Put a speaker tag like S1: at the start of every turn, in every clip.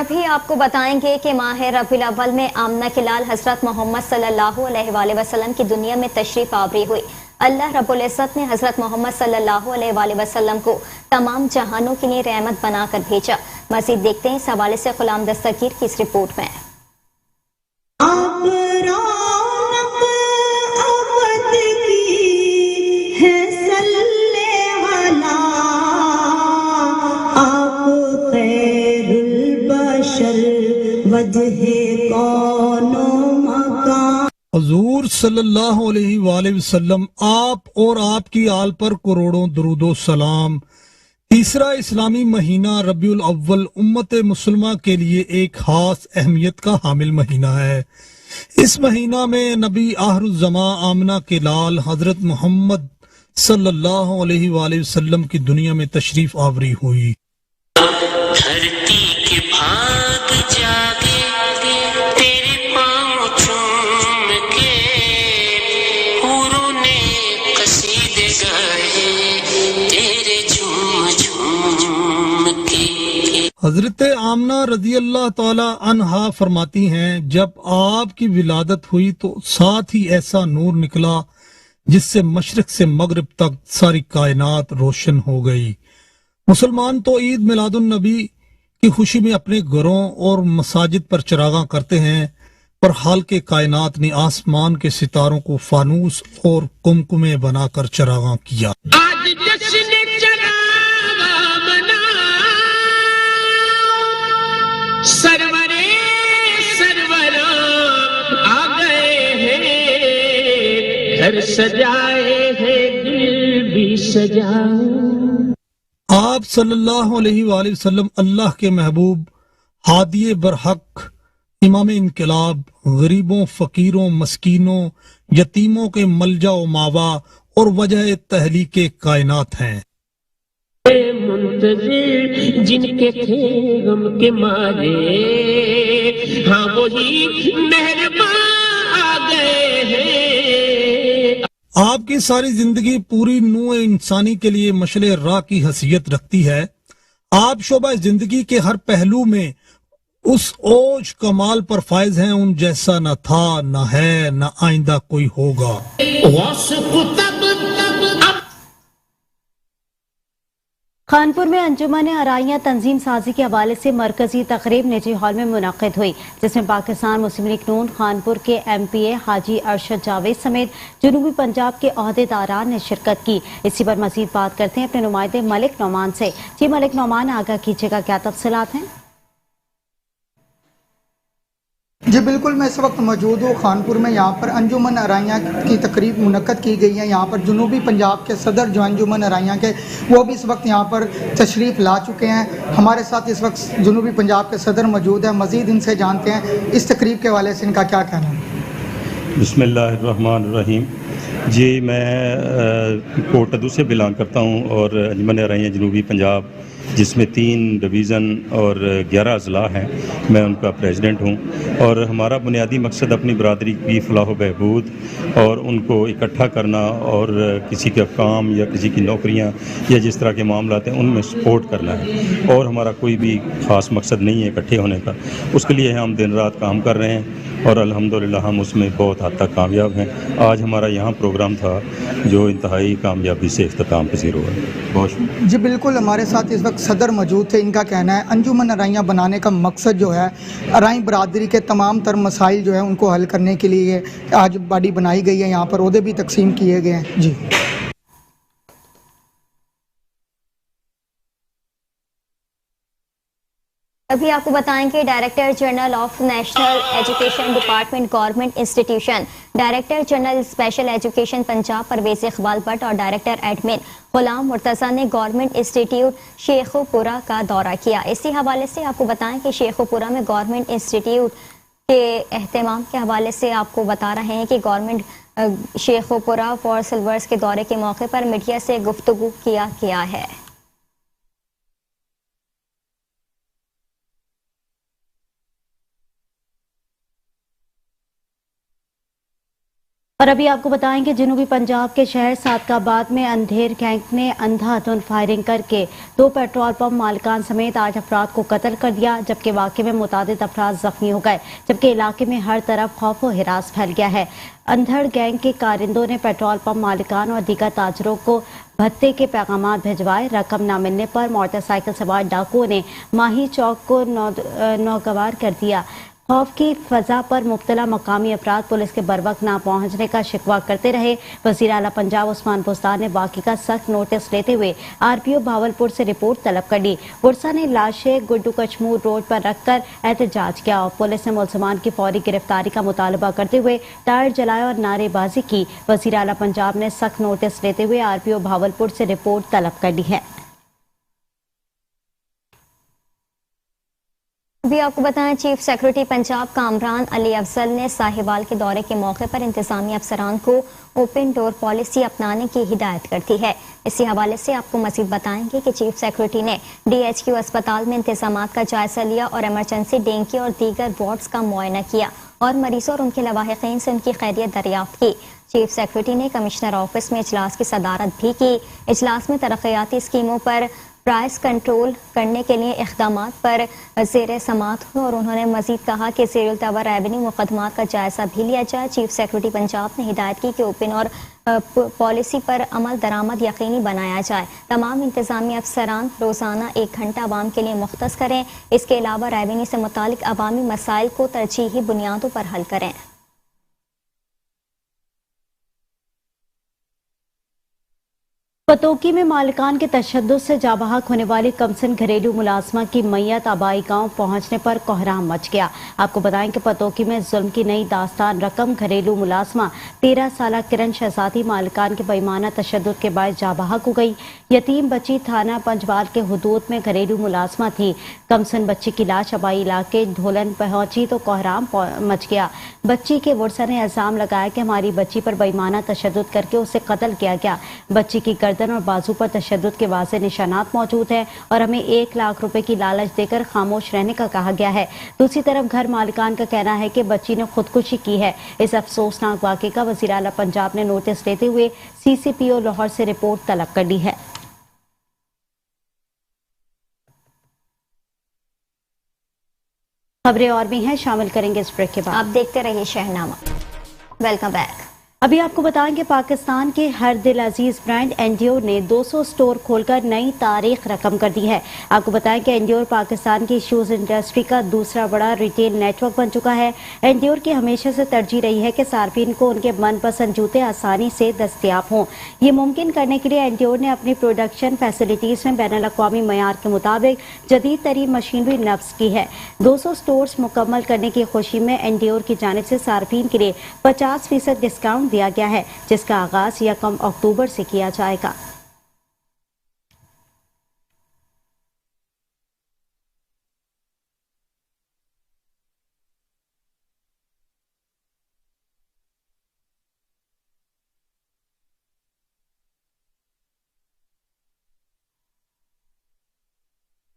S1: ابھی آپ کو بتائیں گے کہ ماہ ربیع الاول میں آمنہ کے لال حضرت محمد صلی اللہ علیہ وآلہ وسلم کی دنیا میں تشریف آوری ہوئی۔ اللہ رب العزت نے حضرت محمد صلی اللہ علیہ وآلہ وسلم کو تمام جہانوں کے لیے رحمت بنا کر بھیجا۔ مزید دیکھتے ہیں اس حوالے سے غلام دستگیر کی اس رپورٹ میں۔
S2: حضور صلی اللہ علیہ وآلہ وسلم، آپ اور آپ کی آل پر کروڑوں درود و سلام۔ تیسرا اسلامی مہینہ ربیع الاول امت مسلمہ کے لیے ایک خاص اہمیت کا حامل مہینہ ہے۔ اس مہینہ میں نبی آخر الزماں آمنہ کے لال حضرت محمد صلی اللہ علیہ وآلہ وسلم کی دنیا میں تشریف آوری ہوئی۔
S3: دھرتی کے بھاگ جاگے تیرے پاؤں چوم کے، حوروں نے قصیدے گائے تیرے جھوم جھوم کے۔
S2: حضرت آمنہ رضی اللہ تعالی عنہا فرماتی ہیں، جب آپ کی ولادت ہوئی تو ساتھ ہی ایسا نور نکلا جس سے مشرق سے مغرب تک ساری کائنات روشن ہو گئی۔ مسلمان تو عید میلاد النبی کی خوشی میں اپنے گھروں اور مساجد پر چراغاں کرتے ہیں، پر حال کے کائنات نے آسمان کے ستاروں کو فانوس اور کمکمے بنا کر چراغاں کیا۔
S3: آج جشن چراغاں مناؤ، سرورے سروراں آ گئے ہیں، گھر سجائے ہیں دل بھی سجاؤ۔
S2: آپ صلی اللہ علیہ وآلہ وسلم اللہ کے محبوب، ہادی برحق، امام انقلاب، غریبوں، فقیروں، مسکینوں، یتیموں کے ملجا و ماوا اور وجہ تحلیق کائنات ہیں۔
S3: منتظر جن کے تھے غم کے مارے، ہاں وہی مہربان آ گئے ہیں۔
S2: آپ کی ساری زندگی پوری نوع انسانی کے لیے مشعل راہ کی حیثیت رکھتی ہے۔ آپ شعبہ زندگی کے ہر پہلو میں اس اوج کمال پر فائز ہیں، ان جیسا نہ تھا، نہ ہے، نہ آئندہ کوئی ہوگا۔
S4: خانپور میں انجمن ارائیاں تنظیم سازی کے حوالے سے مرکزی تقریب نجی ہال میں منعقد ہوئی، جس میں پاکستان مسلم لیگ نون خانپور کے ایم پی اے حاجی ارشد جاوید سمیت جنوبی پنجاب کے عہدیداران نے شرکت کی۔ اسی پر مزید بات کرتے ہیں اپنے نمائندے ملک نعمان سے۔ جی ملک نعمان، آگاہ کیجیے گا، کیا تفصیلات ہیں؟
S5: جی بالکل، میں اس وقت موجود ہوں خانپور میں۔ یہاں پر انجمن ارائیاں کی تقریب منعقد کی گئی ہے۔ یہاں پر جنوبی پنجاب کے صدر جو انجمن ارائیاں کے، وہ بھی اس وقت یہاں پر تشریف لا چکے ہیں۔ ہمارے ساتھ اس وقت جنوبی پنجاب کے صدر موجود ہیں، مزید ان سے جانتے ہیں اس تقریب کے حوالے سے ان کا کیا کہنا ہے۔
S6: بسم اللہ الرحمن الرحیم۔ جی میں کوٹدو سے بلانگ کرتا ہوں اور انجمن ارائیاں جنوبی پنجاب، جس میں 3 ڈویژن اور 11 اضلاع ہیں، میں ان کا پریزیڈنٹ ہوں۔ اور ہمارا بنیادی مقصد اپنی برادری کی فلاح و بہبود اور ان کو اکٹھا کرنا، اور کسی کا کام یا کسی کی نوکریاں یا جس طرح کے معاملات ہیں ان میں سپورٹ کرنا ہے، اور ہمارا کوئی بھی خاص مقصد نہیں ہے اکٹھے ہونے کا۔ اس کے لیے ہم دن رات کام کر رہے ہیں اور الحمدللہ ہم اس میں بہت حد تک کامیاب ہیں۔ آج ہمارا یہاں پروگرام تھا جو انتہائی کامیابی سے اختتام پذیر ہوا ہے۔ بہت شکریہ۔
S5: جی بالکل، ہمارے ساتھ اس وقت صدر موجود تھے۔ ان کا کہنا ہے انجمن ارائیاں بنانے کا مقصد جو ہے ارائی برادری کے تمام تر مسائل جو ہیں ان کو حل کرنے کے لیے آج باڈی بنائی گئی ہے۔ یہاں پر عہدے بھی تقسیم کیے گئے ہیں۔ جی
S1: ابھی آپ کو بتائیں کہ director general of national education department government institution, director general special education Punjab Parvez Iqbal Butt اور ڈائریکٹر ایڈمن غلام مرتضیٰ نے گورنمنٹ انسٹیٹیوٹ شیخو پورہ کا دورہ کیا۔ اسی حوالے سے آپ کو بتائیں کہ شیخو پورہ میں گورنمنٹ انسٹیٹیوٹ کے اہتمام کے حوالے سے آپ کو بتا رہے ہیں کہ گورنمنٹ شیخو پورہ فار سلورس کے دورے کے موقع پر میڈیا سے گفتگو کیا گیا ہے۔
S4: اور ابھی آپ کو بتائیں کہ جنوبی پنجاب کے شہر صادقاباد میں اندھیر گینگ نے اندھا دھند فائرنگ کر کے 2 پیٹرول پمپ مالکان سمیت 8 افراد کو قتل کر دیا، جبکہ واقعے میں متعدد افراد زخمی ہو گئے، جبکہ علاقے میں ہر طرف خوف و ہراس پھیل گیا ہے۔ اندھڑ گینگ کے کارندوں نے پیٹرول پمپ مالکان اور دیگر تاجروں کو بھتے کے پیغامات بھجوائے۔ رقم نہ ملنے پر موٹر سائیکل سوار ڈاکوؤں نے ماہی چوک کو ناگوار کر دیا۔ خوف کی فضا پر مبتلا مقامی افراد پولیس کے بروقت نہ پہنچنے کا شکوہ کرتے رہے۔ وزیر اعلیٰ پنجاب عثمان بزدار نے واقعے کا سخت نوٹس لیتے ہوئے RPO بھاولپور سے رپورٹ طلب کر لی۔ ورثا نے لاشیں گڈو کچمور روڈ پر رکھ کر احتجاج کیا اور پولیس نے ملزمان کی فوری گرفتاری کا مطالبہ کرتے ہوئے ٹائر جلائے اور نعرے بازی کی۔ وزیر اعلیٰ پنجاب نے سخت نوٹس لیتے ہوئے RPO بھاولپور سے رپورٹ طلب کر لی ہے۔
S1: بھی آپ کو بتائیں چیف سیکرٹری پنجاب کامران علی افضل نے ساہیوال کے دورے کے موقع پر انتظامی افسران کو اوپن ڈور پالیسی اپنانے کی ہدایت کر دی ہے۔ اسی حوالے سے آپ کو مزید بتائیں گے کہ چیف سیکرٹری نے DHQ اسپتال میں انتظامات کا جائزہ لیا اور ایمرجنسی ڈینگی اور دیگر وارڈز کا معائنہ کیا اور مریضوں اور ان کے لواحقین سے ان کی خیریت دریافت کی۔ چیف سیکرٹری نے کمشنر آفس میں اجلاس کی صدارت بھی کی۔ اجلاس میں ترقیاتی اسکیموں پر پرائس کنٹرول کرنے کے لیے اقدامات پر زیر سماعت ہوئے اور انہوں نے مزید کہا کہ زیر التوا ریونیو مقدمات کا جائزہ بھی لیا جائے۔ چیف سیکرٹری پنجاب نے ہدایت کی کہ اوپن اور پالیسی پر عمل درآمد یقینی بنایا جائے۔ تمام انتظامی افسران روزانہ 1 گھنٹہ عوام کے لیے مختص کریں۔ اس کے علاوہ ریونیو سے متعلق عوامی مسائل کو ترجیحی بنیادوں پر حل کریں۔
S4: پتوکی میں مالکان کے تشدد سے جاں بحق ہونے والی کمسن گھریلو ملازمہ کی میت آبائی گاؤں پہنچنے پر کوہرام مچ گیا۔ آپ کو بتائیں کہ پتوکی میں ظلم کی نئی داستان رقم گھریلو ملازمہ 13 سالہ کرن شہزادی مالکان کے بےایمانہ تشدد کے باعث جاں بحق ہو گئی۔ یتیم بچی تھانہ پنجوال کے حدود میں گھریلو ملازمہ تھی۔ کمسن بچی کی لاش آبائی علاقے ڈھولن پہنچی تو کوہرام مچ گیا۔ بچی کے ورثا نے الزام لگایا کہ ہماری بچی پر بےایمانہ تشدد کر کے اسے قتل کیا گیا۔ بچی کی گردن اور بازو پر تشدد کے واضح نشانات موجود ہیں اور ہمیں 1 لاکھ روپے کی لالچ دے کر خاموش رہنے کا کہا گیا ہے۔ دوسری طرف گھر مالکان کا کہنا ہے کہ بچی نے خودکشی کی ہے۔ اس افسوسناک واقعے کا وزیر اعلیٰ پنجاب نے نوٹس لیتے ہوئے CCPO لاہور سے رپورٹ طلب کر لی ہے۔ خبریں اور بھی ہیں، شامل کریں گے اس بریک کے بعد۔
S1: آپ دیکھتے رہیے شہنامہ۔ Welcome back.
S4: ابھی آپ کو بتائیں کہ پاکستان کے ہر دل عزیز برانڈ اینڈیور نے 200 سٹور کھول کر نئی تاریخ رقم کر دی ہے۔ آپ کو بتائیں کہ اینڈیور پاکستان کی شوز انڈسٹری کا دوسرا بڑا ریٹیل نیٹ ورک بن چکا ہے۔ اینڈیور کی ہمیشہ سے ترجیح رہی ہے کہ صارفین کو ان کے من پسند جوتے آسانی سے دستیاب ہوں۔ یہ ممکن کرنے کے لیے اینڈیور نے اپنی پروڈکشن فیسلٹیز میں بین الاقوامی معیار کے مطابق جدید ترین مشینری نصب کی ہے۔ 200 سٹورز مکمل کرنے کی خوشی میں اینڈیور کی جانب سے صارفین کے لیے 50% ڈسکاؤنٹ دیا گیا ہے، جس کا آغاز 1 اکتوبر سے کیا جائے گا۔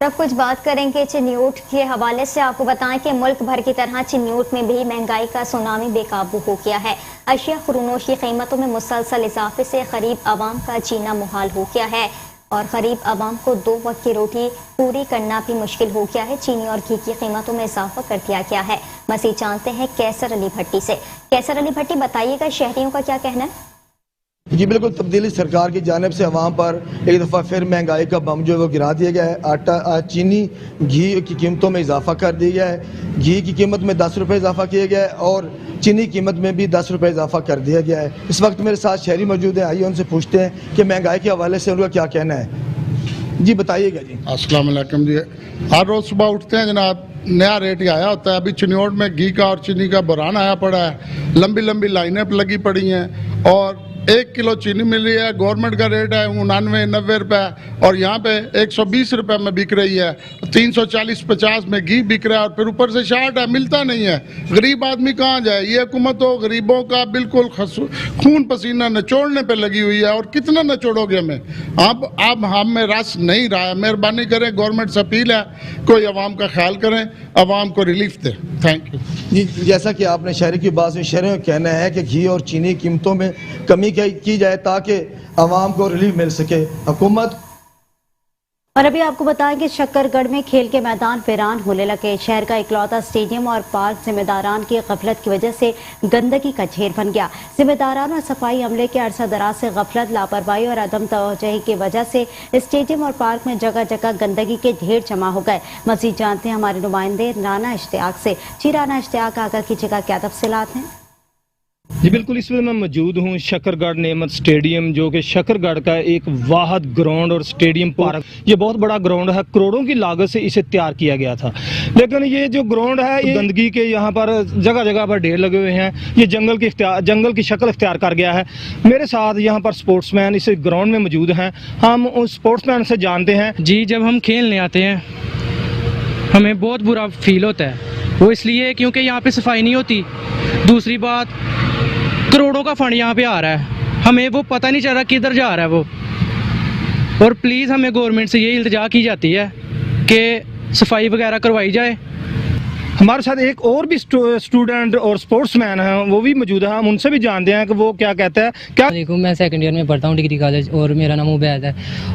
S1: اب کچھ بات کریں گے چنیوٹ کے حوالے سے۔ آپ کو بتائیں کہ ملک بھر کی طرح چنیوٹ میں بھی مہنگائی کا سونامی بے قابو ہو گیا ہے۔ اشیاء خرونوش کی قیمتوں میں مسلسل اضافے سے غریب عوام کا جینا محال ہو گیا ہے اور غریب عوام کو 2 وقت کی روٹی پوری کرنا بھی مشکل ہو گیا ہے۔ چینی اور گھی کی قیمتوں میں اضافہ کر دیا گیا ہے۔ مزید جانتے ہیں کیسر علی بھٹی سے۔ کیسر علی بھٹی، بتائیے گا شہریوں کا کیا کہنا ہے؟
S7: جی بالکل، تبدیلی سرکار کی جانب سے عوام پر ایک دفعہ پھر مہنگائی کا بم جو ہے وہ گرا دیا گیا ہے۔ آٹا، چینی، گھی کی قیمتوں میں اضافہ کر دیا گیا ہے۔ گھی کی قیمت میں 10 روپے اضافہ کیا گیا ہے اور چینی قیمت میں بھی 10 روپے اضافہ کر دیا گیا ہے۔ اس وقت میرے ساتھ شہری موجود ہیں، آئیے ان سے پوچھتے ہیں کہ مہنگائی کے حوالے سے ان کا کیا کہنا ہے۔ جی بتائیے گا جی۔
S8: السلام علیکم جی۔ ہر روز صبح اٹھتے ہیں جناب، نیا ریٹ ہی آیا ہوتا ہے۔ ابھی چنیوٹ میں گھی کا اور چینی کا بحران آیا پڑا ہے، لمبی لمبی لائنیں لگی پڑی ہیں اور 1 किलो चीनी मिल रही है, गवर्नमेंट का रेट है 99-90 रुपए और यहाँ पे 120 रुपए में बिक रही है, 340-50 में घी बिक रहा है और फिर ऊपर से शार्ट है, मिलता नहीं है। गरीब आदमी कहाँ जाए? ये हुकूमत तो गरीबों का बिल्कुल खून पसीना निचोड़ने पे लगी हुई है और कितना निचोड़ोगे हमें? अब हम में रस नहीं रहा है। मेहरबानी करें, गवर्नमेंट से अपील है, कोई अवाम का ख्याल करें, अवाम को रिलीफ दे। थैंक यू
S7: जी। जैसा कि आपने शहरी की बात से शहरियों का कहना है कि घी और चीनी कीमतों में कमी की जाए ताकि आवाम को रिलीफ मिल सके। हुकूमत
S4: और अभी आपको बताएं कि शक्करगढ़ में खेल के मैदान वीरान होने लगे। शहर का इकलौता स्टेडियम और पार्क जिम्मेदारान की गफलत की वजह से गंदगी का ढेर बन गया। जिम्मेदारान और सफाई अमले के अरसा दराज से गफलत, लापरवाही और अदम तवज्जुही की वजह से स्टेडियम और पार्क में जगह जगह गंदगी के ढेर जमा हो गए। मजीद जानते हैं हमारे नुमाइंदे राना इश्तियाक से। जी राना इश्तियाक, आगा कीजिएगा, क्या तफसीलात हैं?
S9: जी बिल्कुल, इस वक्त मैं मौजूद हूँ शक्करगढ़ नेमत स्टेडियम, जो कि शक्करगढ़ का एक वाहद ग्राउंड और स्टेडियम पार्क। ये बहुत बड़ा ग्राउंड है, करोड़ों की लागत से इसे तैयार किया गया था। लेकिन ये जो ग्राउंड है, ये गंदगी के यहाँ पर जगह जगह पर ढेर लगे हुए हैं। ये जंगल की शक्ल इख्तियार कर गया है। मेरे साथ यहाँ पर स्पोर्ट्समैन इस ग्राउंड में मौजूद हैं। हम उस स्पोर्ट्समैन से जानते हैं।
S10: जी, जब हम खेलने आते हैं हमें बहुत बुरा फील होता है। वो इसलिए क्योंकि यहाँ पे सफाई नहीं होती। दूसरी बात, करोड़ों का फंड यहाँ पे आ रहा है, हमें वो पता नहीं चल रहा किधर जा रहा है वो। और प्लीज़ हमें गवर्नमेंट से ये इल्तिजा की जाती है कि सफाई वगैरह करवाई जाए।
S9: हमारे साथ एक और भी स्टूडेंट और स्पोर्ट्समैन हैं, वो भी मौजूद हैं। हम उनसे भी जानते हैं कि वो क्या कहता है। क्या
S11: देखो, मैं सेकंड ईयर में पढ़ता हूँ डिग्री कॉलेज और मेरा नाम उबैद है।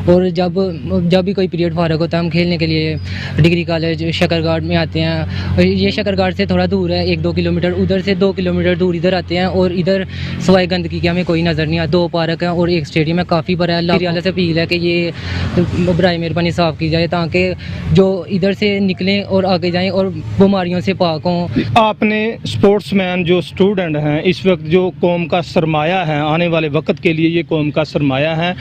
S11: और जब भी कोई पीरियड फारग होता है हम खेलने के लिए डिग्री कॉलेज शक्करगढ़ में आते हैं। ये शक्करगढ़ से थोड़ा दूर है, 1-2 किलोमीटर। उधर से 2 किलोमीटर दूर इधर आते हैं और इधर सवाई गंदगी की हमें कोई नज़र नहीं आता। 2 पार्क हैं और एक स्टेडियम है, काफ़ी बड़ा है। अल्लाह से अपील है कि ये बराए मेहरबानी साफ़ की जाए ताकि जो इधर से निकलें और आगे जाएँ और बीमारियों से पाक हों।
S9: आपने स्पोर्ट्समैन जो स्टूडेंट हैं, इस वक्त जो कौम का सरमाया है, आने वाले वक्त के लिए ये कौम का सरमाया है,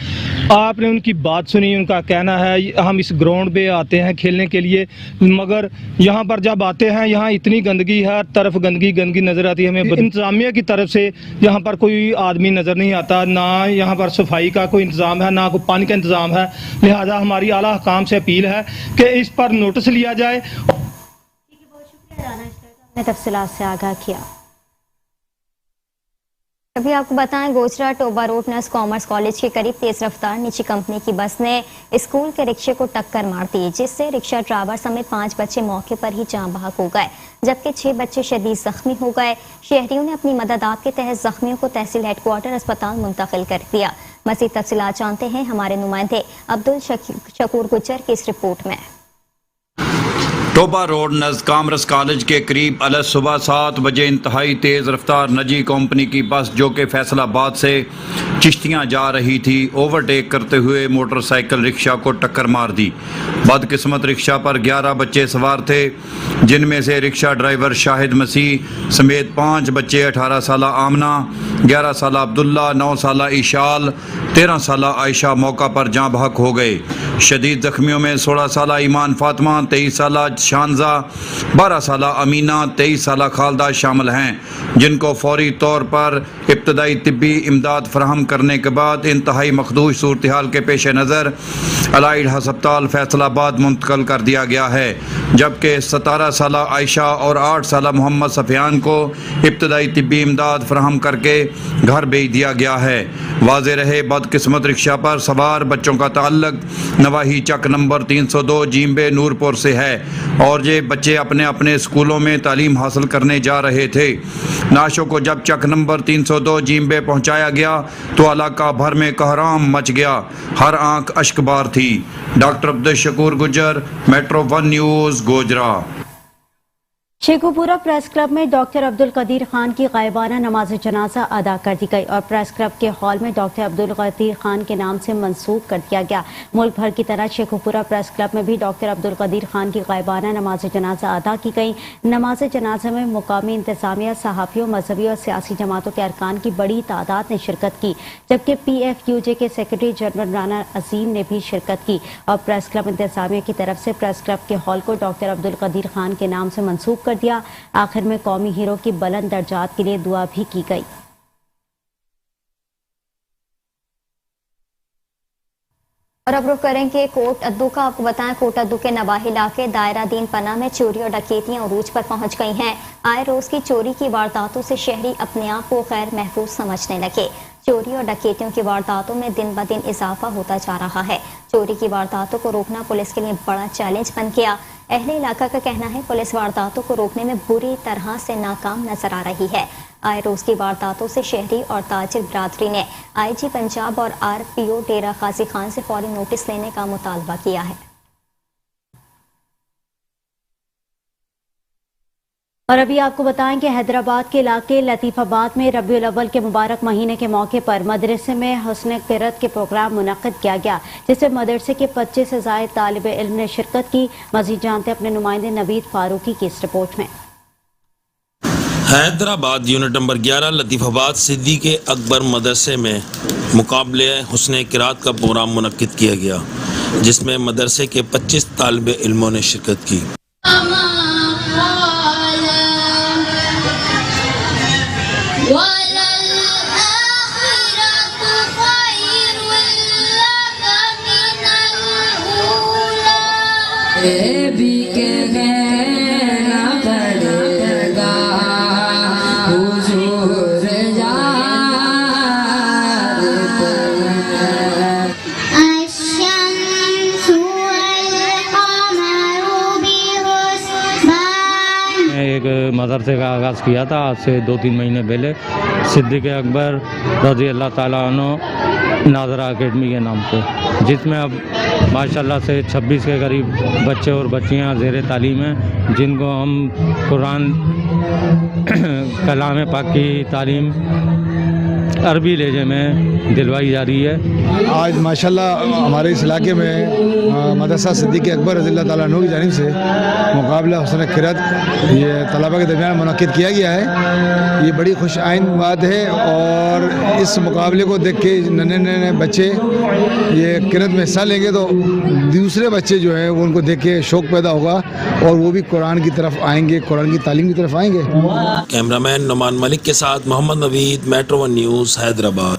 S9: आपने उनकी बात सुनी। उनका कहना है हम इस ग्राउंड पे आते हैं खेलने के लिए, मगर यहाँ पर जब आते हैं यहाँ इतनी गंदगी है, तरफ गंदगी नज़र आती है हमें। इंतज़ामिया की तरफ से यहाँ पर कोई आदमी नज़र नहीं आता, ना यहाँ पर सफाई का कोई इंतज़ाम है, ना कोई पानी का इंतज़ाम है। लिहाजा हमारी आला हुकाम से अपील है कि इस पर नोटिस लिया जाए।
S4: तफसीलात से आगाह किया।
S1: अभी आपको बताएं, गोचरा टोबा रोड नर्स कॉमर्स कॉलेज के करीब तेज रफ्तार निजी कंपनी की बस ने स्कूल के रिक्शे को टक्कर मार दी, जिससे रिक्शा ड्राइवर समेत 5 बच्चे मौके पर ही जान बहक हो गए, जबकि 6 बच्चे शदीद जख्मी हो गए। शहरियों ने अपनी मददात के तहत जख्मियों को तहसील हेडक्वार्टर अस्पताल मुंतकिल कर दिया। मज़ीद तफसीलात जानते हैं हमारे नुमाइंदे अब्दुल शकूर गुज्जर की इस रिपोर्ट में।
S12: टोबा रोड नज़ कॉमर्स कॉलेज के करीब अलग सुबह 7 बजे इंतहाई तेज़ रफ्तार निजी कंपनी की बस, जो कि फैसलाबाद से चिश्तियाँ जा रही थी, ओवरटेक करते हुए मोटरसाइकिल रिक्शा को टक्कर मार दी। बदकिस्मत रिक्शा पर 11 बच्चे सवार थे, जिनमें से रिक्शा ड्राइवर शाहिद मसीह समेत 5 बच्चे 18 साल आमना, 11 साल अब्दुल्ला, 9 साल ईशाल, 13 साल आयशा मौका पर जाँ बहक हो गए। शदीद जख्मियों में 16 साल ईमान फातिमा, 23 साल शानजा, 12 साल अमीना, 23 साल खालदा शामिल हैं, जिनको फौरी तौर पर इब्तदाई तिब्बी इमदाद फराहम करने के बाद इंतहाई मखदूश सूरत हाल के पेश नज़र अलाइड हस्पताल फैसलाबाद मुंतकिल कर दिया गया है, जबकि 17 साल आयशा और 8 साल मोहम्मद सफियान को इब्तदाई तिब्बी इमदाद फराहम करके घर भेज दिया गया है। वाज़े रहे बदकिस्मत रिक्शा पर सवार बच्चों का ताल्लुक नवाही चक नंबर 302 जीम्बे नूरपुर से है और ये बच्चे अपने अपने स्कूलों में तालीम हासिल करने जा रहे थे। नाशों को जब चक नंबर 302 जीम्बे पहुंचाया गया तो इलाका भर में कहराम मच गया, हर आंख अश्कबार थी। Doctor Abdul Shakoor Gujjar, metro 1 news, Gojra.
S4: Sheikhupura press club में डॉक्टर अब्दुल कदीर खान की गायबाना नमाज जनाजा अदा कर दी गई और प्रेस क्लब के हॉल में डॉक्टर अब्दुल कदीर खान के नाम से मंसूब कर दिया गया। मुल्क भर की तरह शेखुपुरा प्रेस क्लब में भी डॉक्टर अब्दुल कदीर खान की गायबाना नमाज जनाजा अदा की गई। नमाज जनाजा में मुकामी इंतजामिया, सहाफ़ियों, मजहबी और सियासी जमातों के अरकान की बड़ी तादाद ने शिरकत की, जबकि PFUJ के सेक्रेटरी जनरल राना अजीम ने भी शिरकत की और प्रेस क्लब इंतजामिया की तरफ से प्रेस क्लब के हॉल को डॉक्टर अब्दुल कदीर खान के नाम से मंसूब कर दिया। आखिर में कौमी हीरो की बुलंद दर्जात के लिए दुआ भी की गई।
S1: और अब रुख करेंगे कोट अद्दू का। आपको बताएं कोट अद्दू के नवाही इलाके दायरा दीन पना में चोरी और डकैतियां उरूज पर पहुंच गई हैं। आए रोज की चोरी की वारदातों से शहरी अपने आप को गैर महफूज समझने लगे। चोरी और डकैतियों की वारदातों में दिन ब दिन इजाफा होता जा रहा है। चोरी की वारदातों को रोकना पुलिस के लिए बड़ा चैलेंज बन गया। अहले इलाका का कहना है पुलिस वारदातों को रोकने में बुरी तरह से नाकाम नजर आ रही है। आए रोज की वारदातों से शहरी और ताजिर बिरादरी ने IG पंजाब और RPO डेरा गाजी खान से फौरी नोटिस लेने का मुतालबा किया है।
S4: और अभी आपको बताएं कि हैदराबाद के इलाके लतीफाबाद में रबीउल अव्वल के मुबारक महीने के मौके पर मदरसे में हुस्न क़िरात के प्रोग्राम मुनक़्क़िद किया गया, जिसमें मदरसे के 25 से ज़ायद तालिब इल्म ने शिरकत की। मज़ीद जानते अपने नुमाइंदे नवीद फारूकी की इस रिपोर्ट में।
S13: हैदराबाद यूनिट नंबर 11 लतीफाबाद सिद्दीक़ अकबर मदरसे में मुकाबले हुस्न क़िरात का प्रोग्राम मुनक़्क़िद किया गया, जिसमें मदरसे के 25 तालिब इल्मों ने शिरकत की।
S14: एक मदरसे का आगाज़ किया था आज से 2-3 महीने पहले सिद्दीक़ अकबर रज़ी अल्लाह ताला अन्हु नाज़रा अकेडमी के नाम से, जिसमें अब माशाल्लाह से 26 के करीब बच्चे और बच्चियां ज़ेर तालीम हैं, जिनको हम कुरान कलाम पाक की तालीम अरबी लहजे में दिलवाई जा रही है।
S7: आज माशाल्लाह हमारे इस इलाके में मदरसा सिद्दीक़ अकबर रज़ी अल्लाह ताला अन्हु की जानिब से मुकाबला हुस्न क़िरात ये तलबा के दरमियान मुनक़्क़िद किया गया है। ये बड़ी खुश आइन बात है और इस मुकाबले को देख के नन्हे बच्चे ये क़िरात में हिस्सा लेंगे तो दूसरे बच्चे जो हैं वो उनको देख के शौक़ पैदा होगा और वो भी कुरान की तरफ आएंगे, कुरान की तालीम की तरफ आएंगे।
S13: कैमरामैन नुमान मलिक के साथ मोहम्मद नवीद, मेट्रो 1 न्यूज़, हैदराबाद।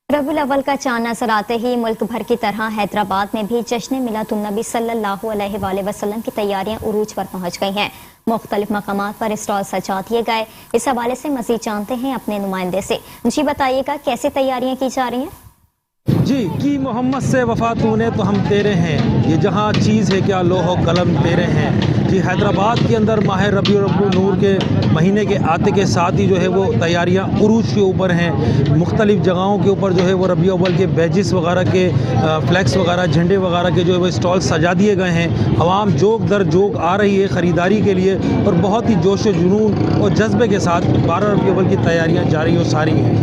S1: रबीउल अव्वल का चांद नजर आते ही मुल्क भर की तरह हैदराबाद में भी जश्न मिलादुन्नबी सल्लल्लाहु अलैहि वसल्लम की तैयारियां उरूज पर पहुंच गई हैं। मुख्तलिफ मकामात पर स्टॉल सजा दिए गए। इस हवाले से मजीद जानते हैं अपने नुमाइंदे से। जी बताइएगा कैसी तैयारियां की जा रही हैं?
S15: जी कि मोहम्मद से वफा तूने तो हम तेरे हैं, ये जहाँ चीज़ है क्या लोहो कलम तेरे हैं। जी हैदराबाद के अंदर माह रबीउल नूर के महीने के आते के साथ ही जो है वो तैयारियाँ उरूज के ऊपर हैं। मुख्तलिफ जगहों के ऊपर जो है वो रबीउल अव्वल के बैजिस वगैरह के फ्लैक्स वगैरह झंडे वगैरह के जो है वो स्टॉल सजा दिए गए हैं। आवाम जोक दर जोक आ रही है ख़रीदारी के लिए और बहुत ही जोश व जुनून और जज्बे के साथ 12 रबीउल अव्वल की तैयारियाँ जारी और सारी हैं।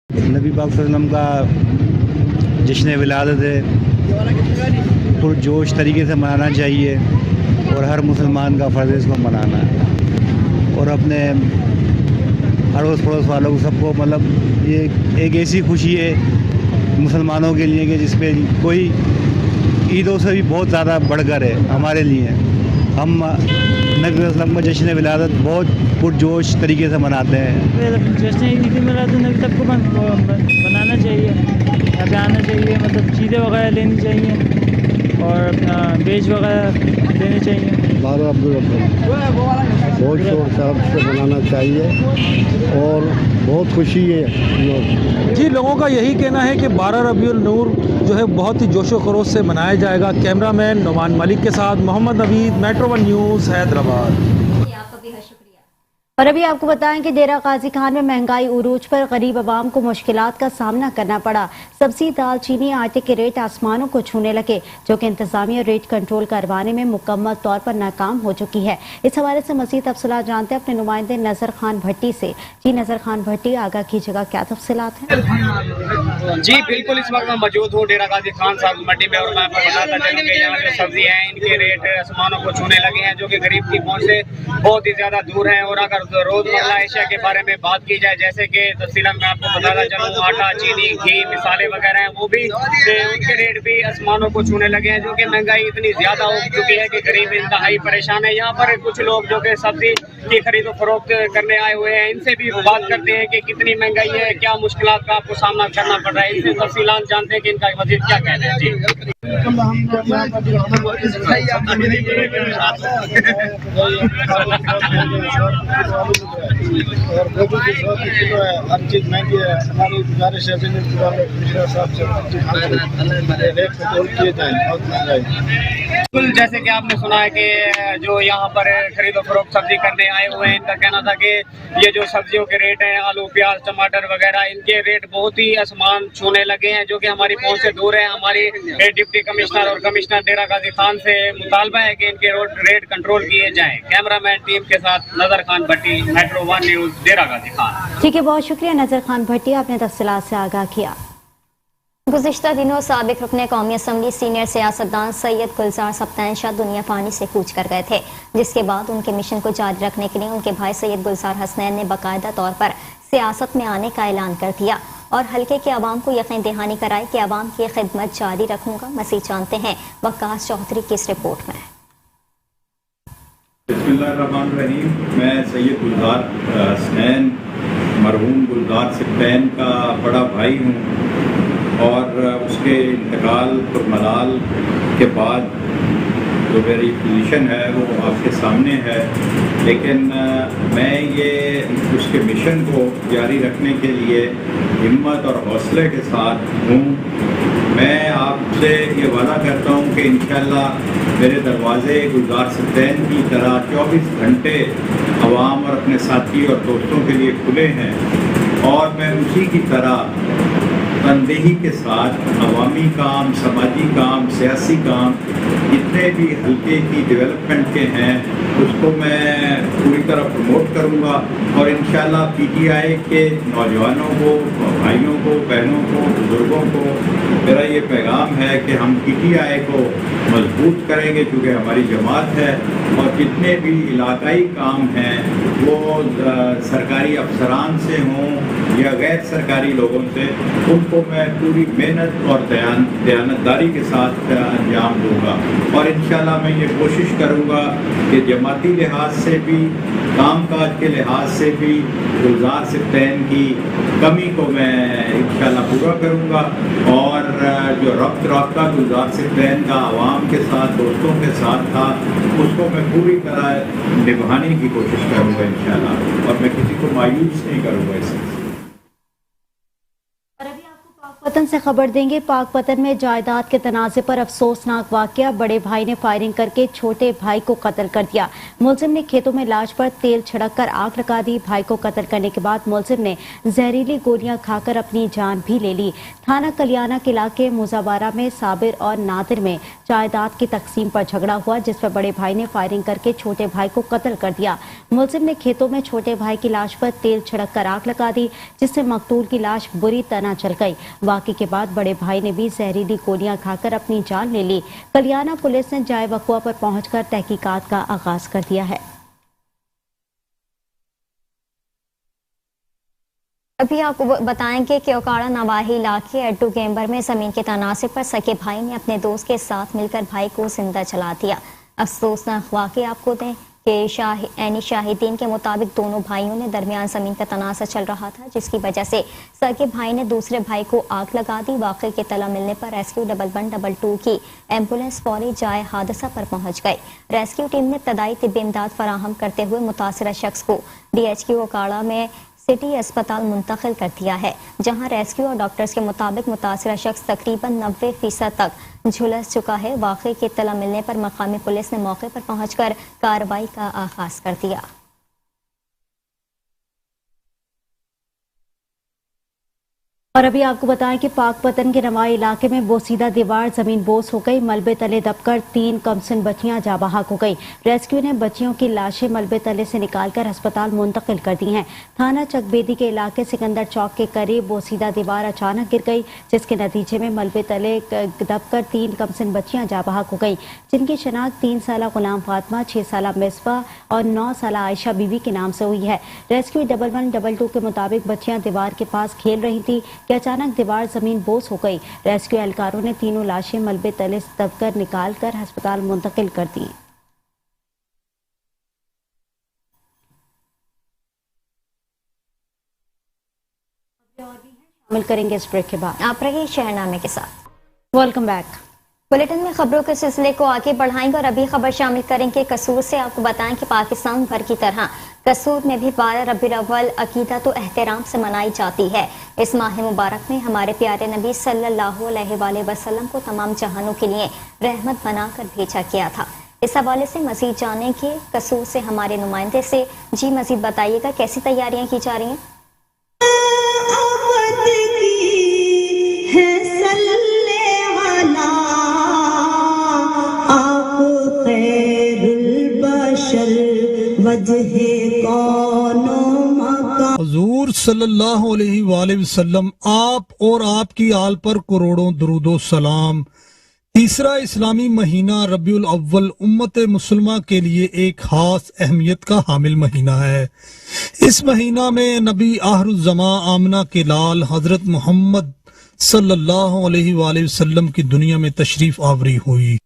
S16: नबी पाक सल्लल्लाहु अलैहि वसल्लम का जश्न विलादत है, पुरजोश तरीके से मनाना चाहिए और हर मुसलमान का फ़र्ज़ है इसको मनाना और अपने अड़ोस पड़ोस वालों को सबको मतलब ये एक ऐसी खुशी है मुसलमानों के लिए कि जिसपे कोई ईदों से भी बहुत ज़्यादा बढ़कर है हमारे लिए। हम नबी वसल्लम का जश्न विलादत बहुत पुरजोश तरीके से मनाते हैं।
S17: जश्न ईद मिलादुन्नबी सबको बनाना चाहिए, यहाँ पे आना चाहिए, मतलब चीज़ें वगैरह लेनी चाहिए और अपना बेज वगैरह लेने चाहिए।
S18: 12 रबीउल अव्वल बहुत शोर शराब से मनाना चाहिए और बहुत खुशी है।
S15: जी लोगों का यही कहना है कि 12 रबीउल नूर जो है बहुत ही जोशो खरोश से मनाया जाएगा। कैमरामैन नुमान मलिक के साथ मोहम्मद नवीद, मेट्रो 1 न्यूज़, हैदराबाद।
S4: और अभी आपको बताएं कि डेरा गाजी खान में महंगाई उरूज पर गरीब आवाम को मुश्किलात का सामना करना पड़ा। सब्जी, दाल, चीनी, आटे के रेट आसमानों को छूने लगे, जो कि इंतजामिया रेट कंट्रोल करवाने में मुकम्मल तौर पर नाकाम हो चुकी है। इस हवाले से मजीद तफसीलात जानते हैं अपने नुमाइंदे नजर खान भट्टी से। जी नजर खान भट्टी, आगा कीजिएगा, क्या तफसीलात हैं?
S19: जी बिल्कुल, इस वक्त मैं मौजूद हूँ डेरा गाजी खान साहब मंडी में और मैं आपको बताता चलूँ कि यहाँ जो सब्जी है इनके रेट आसमानों को छूने लगे हैं, जो कि गरीब की पहुँच से बहुत ही ज्यादा दूर है। और अगर रोजमर्रा एशिया के बारे में बात की जाए, जैसे कि तफसीलन मैं आपको बताता चलूँ, आटा, चीनी, घी, मिसाले वगैरह हैं, वो भी उनके रेट भी आसमानों को छूने लगे हैं, जो कि महंगाई इतनी ज्यादा हो चुकी है कि गरीब इंतहाई परेशान है। यहाँ पर कुछ लोग जो कि सब्जी की खरीदो फरोख्त करने आए हुए हैं, इनसे भी बात करते हैं कि कितनी महंगाई है, क्या मुश्किलात का आपको सामना करना पड़ रहा है। इनसे तफसीलात जानते हैं कि इनका मजीद क्या कहना है। जी
S20: और गोभी की 100 रुपये किलो है, हर चीज़ महंगी है। हमारी गुजारिश है साहब से रेट कंट्रोल किए जाए, बहुत महंगाई।
S19: बिल्कुल, जैसे कि आपने सुना है कि जो यहाँ पर खरीदो फरोख्त सब्जी करने आए हुए हैं, इनका कहना था कि ये जो सब्जियों के रेट हैं, आलू, प्याज, टमाटर वगैरह, इनके रेट बहुत ही आसमान छूने लगे हैं, जो कि हमारी पहुँच से दूर है। हमारी डिप्टी कमिश्नर और कमिश्नर डेरा गाजी खान से मुतालबा है कि इनके रेट कंट्रोल किए जाएं। कैमरामैन टीम के साथ नजर खान भट्टी, मेट्रो 1 न्यूज़, डेरा गाजी खान।
S4: ठीक है, बहुत शुक्रिया नजर खान भट्टी, आपने तफसीलात से आगाह किया।
S1: गुज़िश्ता दिनों साबिक रुकने कौमी असम्बली सीनियर सियासतदान सैयद गुलजार सप्तान शाह दुनिया फानी से कूच कर गए थे, जिसके बाद उनके मिशन को जारी रखने के लिए उनके भाई सैयद गुलजार हसनैन ने बाकायदा तौर पर सियासत में आने का ऐलान कर दिया और हल्के के अवाम को यकीन दहानी कराई कि अवाम की खिदमत जारी रखूंगा। मसीह जानते हैं वक्कास चौधरी की इस रिपोर्ट में।
S21: बिस्मिल्लाहिर्रहमानिर्रहीम। मैं सैयद गुलजार हसनैन मरहूम गुलजार सप्तान का बड़ा भाई हूँ और उसके इंतकाल और मलाल के बाद जो मेरी पोजीशन है वो आपके सामने है, लेकिन मैं ये उसके मिशन को जारी रखने के लिए हिम्मत और हौसले के साथ हूँ। मैं आपसे ये वादा करता हूँ कि इंशाअल्लाह मेरे दरवाज़े गुलजार सप्तान की तरह 24 घंटे अवाम और अपने साथी और दोस्तों के लिए खुले हैं और मैं उसी की तरह तनदेही के साथ अवामी काम, समाजी काम, सियासी काम जितने भी हल्के की डेवलपमेंट के हैं उसको मैं पूरी तरह प्रमोट करूँगा और इंशाअल्लाह पीटीआई के नौजवानों को, भाइयों को, बहनों को, बुज़ुर्गों को मेरा ये पैगाम है कि हम पीटीआई को मजबूत करेंगे, क्योंकि हमारी जमात है और जितने भी इलाकाई काम हैं वो सरकारी अफसरान से हों या गैर सरकारी लोगों से, उनको मैं पूरी मेहनत और दयानतदारी के साथ अंजाम दूँगा और इंशाअल्लाह मैं ये कोशिश करूँगा कि जमाती लिहाज से भी, कामकाज के लिहाज से भी गुलजार सप्तान की कमी को मैं इंशाअल्लाह पूरा करूँगा और जो रब्ता गुलजार सप्तान का आवाम के साथ, दोस्तों के साथ था, उसको मैं पूरी तरह निभाने की कोशिश करूँगा इंशाअल्लाह और मैं किसी को मायूस नहीं करूँगा इससे।
S4: वतन से खबर देंगे। पाकपतन में जायदाद के तनाज़े पर अफसोसनाक वाकया, बड़े भाई ने फायरिंग करके छोटे भाई को कत्ल कर दिया। मुलजिम ने खेतों में लाश पर तेल छिड़क कर आग लगा दी। भाई को कत्ल करने के बाद मुलजिम ने जहरीली गोलियां खाकर अपनी जान भी ले ली। थाना कलियाना के इलाके मुजाबारा में साबिर और नादिर में जायदाद की तकसीम पर झगड़ा हुआ, जिस पर बड़े भाई ने फायरिंग करके छोटे भाई को कत्ल कर दिया। मुलजिम ने खेतों में छोटे भाई की लाश पर तेल छिड़क कर आग लगा दी, जिससे मकतूल की लाश बुरी तरह जल गई। वाक़े के बाद बड़े भाई ने भी जहरीली गोलियां खाकर अपनी जान ले ली। कलियाना पुलिस ने जाए वक़्वा पर पहुंचकर तहकीकात का आगाज कर दिया है।
S1: अभी आपको बताएंगे कि ओकाड़ा नवाही इलाके अड्डू गेम्बर में जमीन के तनाज़े पर सगे भाई ने अपने दोस्त के साथ मिलकर भाई को जिंदा जला दिया। अफसोसनाक वाक़या आपको दें कि ऐनी शाहिदीन के मुताबिक दोनों भाइयों ने दरमियान जमीन का तनाज़ा चल रहा था, जिसकी वजह से सगे भाई ने दूसरे भाई को आग लगा दी। वाक़े की तला मिलने पर रेस्क्यू 112 की एम्बुलेंस फौरी जाए हादसा पर पहुंच गई। रेस्क्यू टीम ने इब्तदाई तिब्बी इमदाद फराहम करते हुए मुतासिरा शख्स को DHQ ओकाड़ा में सिटी अस्पताल मुंतकिल कर दिया है, जहां रेस्क्यू और डॉक्टर्स के मुताबिक मुतासिरा शख्स तकरीबन 90% तक झुलस चुका है। वाक़े की इत्तला मिलने पर मकामी पुलिस ने मौके पर पहुंचकर कार्रवाई का आगाज कर दिया।
S4: और अभी आपको बताएं कि पाक पतन के नवाई इलाके में बोसीदा दीवार जमीन बोस हो गई। मलबे तले दबकर 3 कमसिन बच्चियां जाँ बहक हो गई। रेस्क्यू ने बच्चियों की लाशें मलबे तले से निकालकर अस्पताल मुंतकिल कर दी हैं। थाना चकबेदी के इलाके सिकंदर चौक के करीब बोसीदा दीवार अचानक गिर गई, जिसके नतीजे में मलबे तले दबकर 3 कमसिन बच्चियां जाँ बहक हो गई, जिनकी शनाख्त 3 साला गुलाम फातिमा, 6 साला मिसबा और 9 साला आयशा बीवी के नाम से हुई है। रेस्क्यू 1112 के मुताबिक बच्चियां दीवार के पास खेल रही थी कि अचानक दीवार जमीन बोस हो गई। रेस्क्यू एहलकारों ने तीनों लाशें मलबे तले से दबकर निकालकर अस्पताल मुंतकिल कर दी। शामिल करेंगे इस ब्रेक के बाद।
S1: आप रहिए शहरनामे के साथ।
S4: Welcome back.
S1: बुलेटिन में खबरों के सिलसिले को आगे बढ़ाएंगे और अभी खबर शामिल करेंगे कसूर से। आपको बताएं कि पाकिस्तान भर की तरह कसूर में भी 12 रबीउल अव्वल अकीदत व एहतराम से मनाई जाती है। इस माह मुबारक में हमारे प्यारे नबी सल्लल्लाहु अलैहि वसल्लम को तमाम जहानों के लिए रहमत बनाकर भेजा गया था। इस हवाले से मजीद जाने के कसूर से हमारे नुमाइंदे से। जी मजीद बताइएगा कैसी तैयारियां की जा रही हैं?
S2: हुजूर सल्लल्लाहु अलैहि वसल्लम आप और आपकी आल पर करोड़ों दरूदो सलाम। तीसरा इस्लामी महीना रबीउल अव्वल उम्मत मुसलमा के लिए एक खास अहमियत का हामिल महीना है। इस महीना में नबी आखिरुज़्ज़मा आमना के लाल हजरत मोहम्मद सल्लल्लाहु अलैहि वसल्लम की दुनिया में तशरीफ आवरी हुई।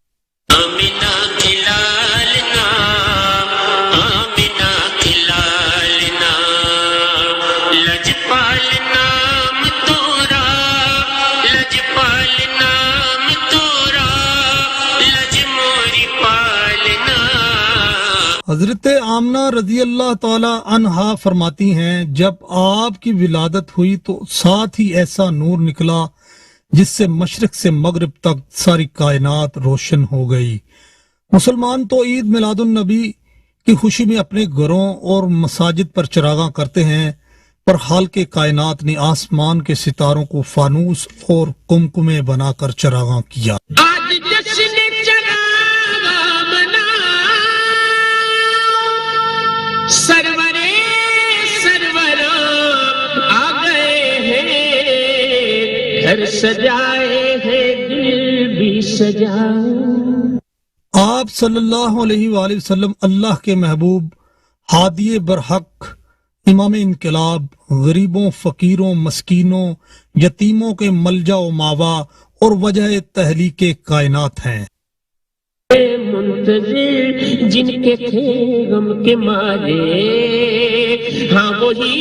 S2: हजरत आमना रजी अल्लाह ताला अन्हा फरमाती हैं, जब आपकी विलादत हुई तो साथ ही ऐसा नूर निकला जिससे मशरिक से मगरिब तक सारी कायनात रोशन हो गई। मुसलमान तो ईद मिलादुन नबी की खुशी में अपने घरों और मसाजिद पर चरागा करते हैं, पर हाल के कायनात ने आसमान के सितारों को फानूस और कुमकुमे बनाकर चरागा किया।
S3: सरवरे सरवरा आ गए हैं, घर सजाए हैं, दिल भी सजाए।
S2: आप सल्लल्लाहु अलैहि वसल्लम अल्लाह के महबूब, हादिये बरहक, इमाम इनकलाब, गरीबों, फकीरों, मस्कीनों, यतीमों के मलजा व मावा और वजह तहलीके कायनात हैं।
S3: मुंतज़िर जिनके थे गम के मारे, हाँ वही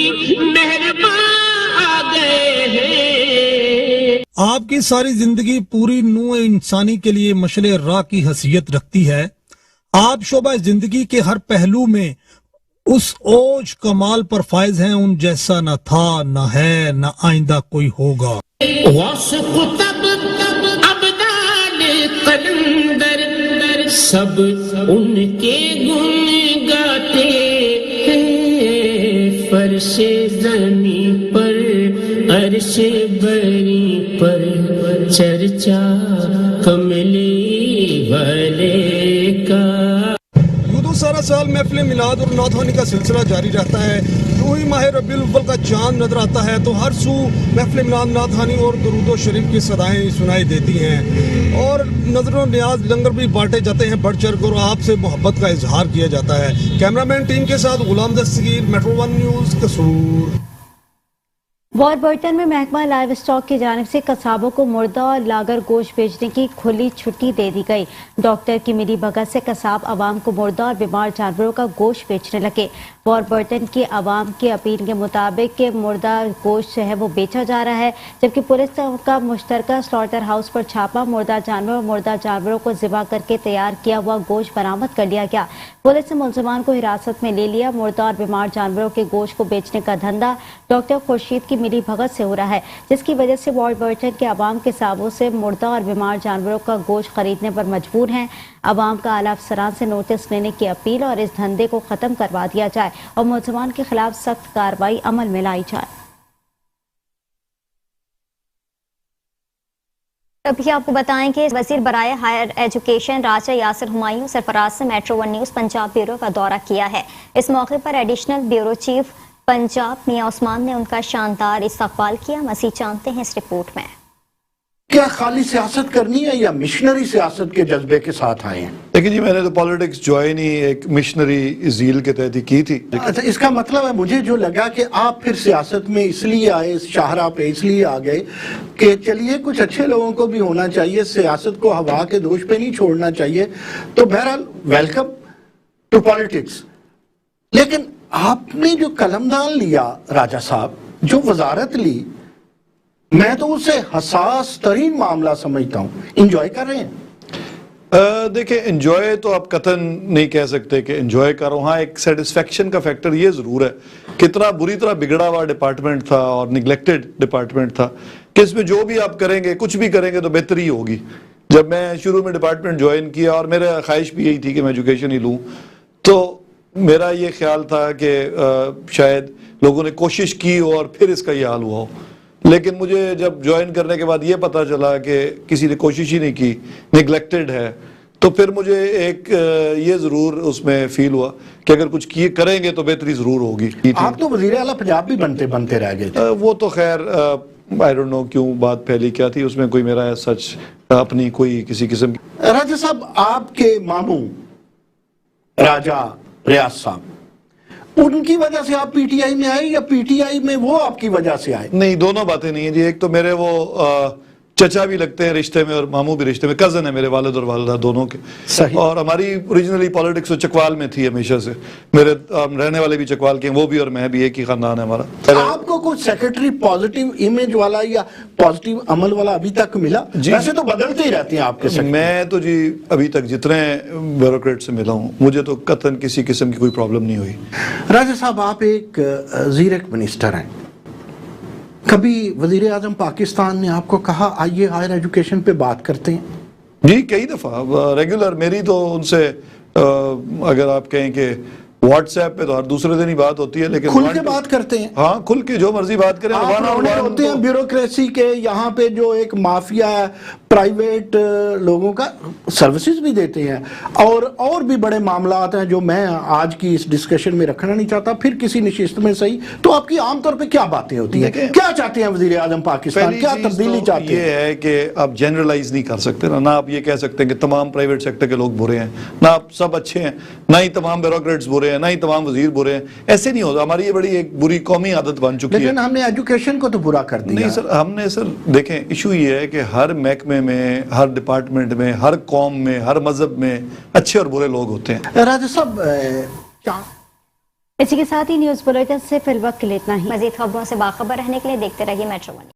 S3: मेहरबान आ गए हैं।
S2: आपकी सारी जिंदगी पूरी नूह इंसानी के लिए मशले राह की हैसियत रखती है। आप शोबा जिंदगी के हर पहलू में उस ओज कमाल पर फायज हैं, उन जैसा न था, न है, न आइंदा कोई होगा।
S3: सब उनके गुण गाते हैं, फर्शे ज़मी पर अर्शे बरी पर चर्चा कमली वाले का।
S2: सारा साल महफिल मिलाद और नाथवानी का सिलसिला जारी रहता है। यूं ही माह रबीउल अव्वल का चांद नजर आता है तो हर सू महफिल मिलाद, नाथवानी और दुरूद शरीफ की सदाएं सुनाई देती हैं और नजरों न्याज लंगर भी बांटे जाते हैं, बढ़ चढ़ कर आपसे मोहब्बत का इजहार किया जाता है। कैमरामैन टीम के साथ गुलाम दस्तगीर, मेट्रो 1 न्यूज, कसूर।
S4: वॉरबर्टन में महकमा लाइव स्टॉक की जानिब से कसाबों को मुर्दा और लागर गोश्त बेचने की खुली छुट्टी दे दी गई। डॉक्टर की मिली भगत से कसाब आवाम को मुर्दा और बीमार जानवरों का गोश्त बेचने लगे। वॉरबर्टन की आवाम की अपील के मुताबिक मुर्दा गोश्त जो है वो बेचा जा रहा है, जबकि पुलिस का मुश्तरका स्लॉटर हाउस पर छापा मुर्दा जानवरों को ज़िबा करके तैयार किया हुआ गोश्त बरामद कर लिया गया। पुलिस ने मुलज़मान को हिरासत में ले लिया। मुर्दा और बीमार जानवरों के गोश्त को बेचने का धंधा डॉक्टर खुर्शीद की मिली भगत से हो रहा है, जिसकी वजह से वॉरबर्टन के आवाम के साबों से मुर्दा और बीमार जानवरों का गोश्त खरीदने पर मजबूर हैं। आवाम का आला अफसरान से नोटिस लेने की अपील और इस धंधे को खत्म करवा दिया जाए और मुलज़मान के खिलाफ सख्त कार्रवाई अमल में लाई जाए।
S1: अभी आपको बताएं कि वजीर बराए हायर एजुकेशन राजा यासिर हुमायूं सरफराज से metro one news Punjab bureau का दौरा किया है। इस मौके पर एडिशनल ब्यूरो चीफ पंजाब मियां उस्मान ने उनका शानदार इस्तकबाल किया। मज़ीद जानते हैं इस रिपोर्ट में।
S6: क्या खाली सियासत करनी है या मिशनरी सियासत के जज्बे के साथ आए हैं?
S22: देखिए जी, मैंने तो पॉलिटिक्स ज्वाइन ही एक मिशनरी ज़ील के तहत ही की थी।
S6: अच्छा, इसका मतलब है मुझे जो लगा कि आप फिर सियासत में इसलिए आए, इस शाहरा पे इसलिए आ गए कि चलिए कुछ अच्छे लोगों को भी होना चाहिए, सियासत को हवा के दोष पे नहीं छोड़ना चाहिए। तो बहरहाल वेलकम टू पॉलिटिक्स। लेकिन आपने जो कलमदान लिया राजा साहब, जो वजारत ली, मैं तो उसे हसास तरीन मामला समझता हूँ। इंजॉय कर रहे हैं?
S22: देखिए, इंजॉय तो आप कतन नहीं कह सकते कि इंजॉय कर रहा हूँ। हाँ, एक सेटिस्फेक्शन का फैक्टर ये ज़रूर है, कितना बुरी तरह बिगड़ा हुआ डिपार्टमेंट था और निगलेक्टेड डिपार्टमेंट था कि इसमें जो भी आप करेंगे, कुछ भी करेंगे तो बेहतरी होगी। जब मैं शुरू में डिपार्टमेंट ज्वाइन किया और मेरा ख्वाहिश भी यही थी कि मैं एजुकेशन ही लूँ, तो मेरा ये ख्याल था कि शायद लोगों ने कोशिश की और फिर इसका ये हाल हुआ हो। लेकिन मुझे जब ज्वाइन करने के बाद ये पता चला कि किसी ने कोशिश ही नहीं की, निगलेक्टेड है, तो फिर मुझे एक ये ज़रूर उसमें फील हुआ कि अगर कुछ किए करेंगे तो बेहतरी ज़रूर होगी।
S6: आप तो वज़ीर आला पंजाब भी बनते रह गए थे।
S22: वो तो खैर आई डोंट नो क्यों बात फैली क्या थी, उसमें कोई मेरा सच अपनी कोई किसी किस्म की।
S6: राजा साहब, आपके मामू राजा रियाज साहब, उनकी वजह से आप पीटीआई में आए या पीटीआई में वो आपकी वजह से आए?
S22: नहीं, दोनों बातें नहीं है जी। एक तो मेरे वो चचा भी लगते हैं रिश्ते में और मामू भी रिश्ते में, कजन है मेरे वालिद और वालिदा दोनों के।
S6: सही।
S22: और हमारी ओरिजिनली पॉलिटिक्स तो चकवाल में थी हमेशा से। मेरे रहने वाले भी चकवाल के, वो भी और मैं भी, एक ही खानदान है हमारा।
S6: आपको कुछ सेक्रेटरी पॉजिटिव इमेज वाला या पॉजिटिव अमल वाला अभी तक मिला? वैसे तो बदलते ही रहते हैं आपके सेक्रेटरी।
S22: मैं तो जी अभी तक जितने ब्यूरोक्रेट से मिला हूँ, मुझे तो कतन किसी किस्म की कोई प्रॉब्लम नहीं हुई।
S6: राजा साहब, आप एक ज़ीरक मिनिस्टर हैं। कभी वजीर आजम पाकिस्तान ने आपको कहा आइए हायर एजुकेशन पे बात करते हैं?
S22: जी, कई दफ़ा रेगुलर मेरी तो उनसे अगर आप कहें कि व्हाट्सएप पे तो हर दूसरे दिन ही बात होती है, लेकिन
S6: खुल के बात करते हैं।
S22: हाँ, खुल के जो मर्जी बात करें।
S6: होते हैं ब्यूरोक्रेसी के, यहाँ पे जो एक माफिया प्राइवेट लोगों का सर्विसेज भी देते हैं और भी बड़े मामलात हैं जो मैं आज की इस डिस्कशन में रखना नहीं चाहता, फिर किसी निशिस्त में सही। तो आपकी आमतौर पे क्या बातें होती हैं? क्या चाहते हैं वजीर आजम पाकिस्तान, क्या तब्दीली चाहते हैं?
S22: ये है कि आप जनरलाइज नहीं कर सकते ना आप ये कह सकते हैं कि तमाम प्राइवेट सेक्टर के लोग बुरे हैं, ना आप सब अच्छे हैं, ना ही तमाम ब्यूरोक्रेट्स बुरे हैं, ना ही तमाम वजीर बुरे हैं। ऐसे नहीं होता। हमारी ये बड़ी एक बुरी कौमी आदत बन चुकी है।
S6: लेकिन हमने एजुकेशन को तो बुरा कर दिया।
S22: नहीं सर, हमने सर देखें, इशू ये है कि हर महकमे में, हर डिपार्टमेंट में, हर कौम में, हर मजहब में अच्छे और बुरे लोग होते हैं।
S6: राजा साहब,
S4: इसी के साथ ही न्यूज़ बुलेटिन से फिलवक्त के लिए इतना ही।
S1: मजीद खबरों से बाखबर रहने के लिए देखते रहिए मेट्रो वन।